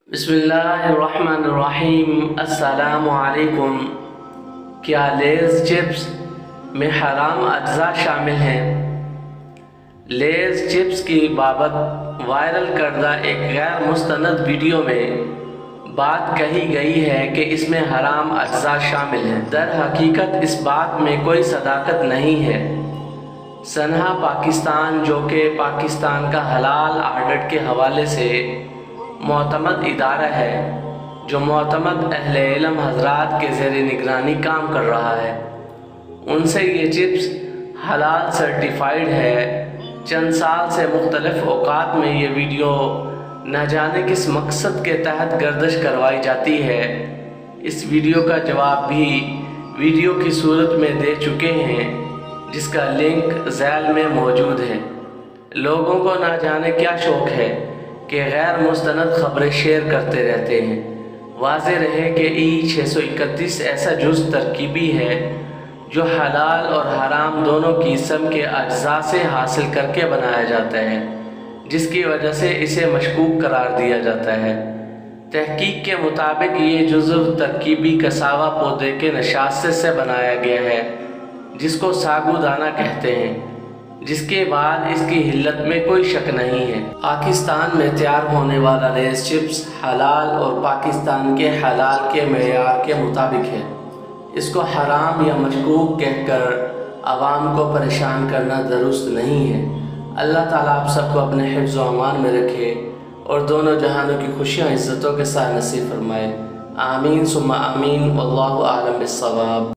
बिस्मिल्लाहिर्रहमानिर्रहीम। अस्सलामु अलैकुम। क्या लेज़ चिप्स में हराम अज्जा शामिल हैं? लेज़ चिप्स की बाबत वायरल करदा एक गैर मुस्तनद वीडियो में बात कही गई है कि इसमें हराम अज्जा शामिल हैं। दर हकीकत इस बात में कोई सदाकत नहीं है। सनहा पाकिस्तान, जो कि पाकिस्तान का हलाल आर्डर के हवाले से मोतमद इदारा है, जो मोतमद अहले इल्म हजरात के ज़ेरे निगरानी काम कर रहा है, उनसे ये चिप्स हलाल सर्टिफाइड है। चंद साल से मुख्तलिफ औकात में ये वीडियो न जाने किस मकसद के तहत गर्दिश करवाई जाती है। इस वीडियो का जवाब भी वीडियो की सूरत में दे चुके हैं, जिसका लिंक ज़ैल में मौजूद है। लोगों को न जाने क्या शौक़ है कि गैर मुस्तनद खबरें शेयर करते रहते हैं। वाज़े रहे कि E631 ऐसा जुज़ तरकीबी है जो हलाल और हराम दोनों किस्म के अज्जा से हासिल करके बनाया जाता है, जिसकी वजह से इसे मशकूक करार दिया जाता है। तहकीक के मुताबिक ये जुज़व तरकीबी कसावा पौधे के नशास्ते से बनाया गया है, जिसको सागुदाना कहते हैं, जिसके बाद इसकी हिल्लत में कोई शक नहीं है। पाकिस्तान में तैयार होने वाला लेज़ चिप्स हलाल और पाकिस्तान के हलाल के मेयार के मुताबिक है। इसको हराम या मशकूक कहकर आवाम को परेशान करना दुरुस्त नहीं है। अल्लाह ताला आप सबको अपने हिफ्ज़ व अमान में रखे और दोनों जहानों की खुशियाँ इज़्ज़तों के साथ नसीब फरमाए। आमीन सुम्मा आमीन। वल्लाहु आलम बिस्सवाब।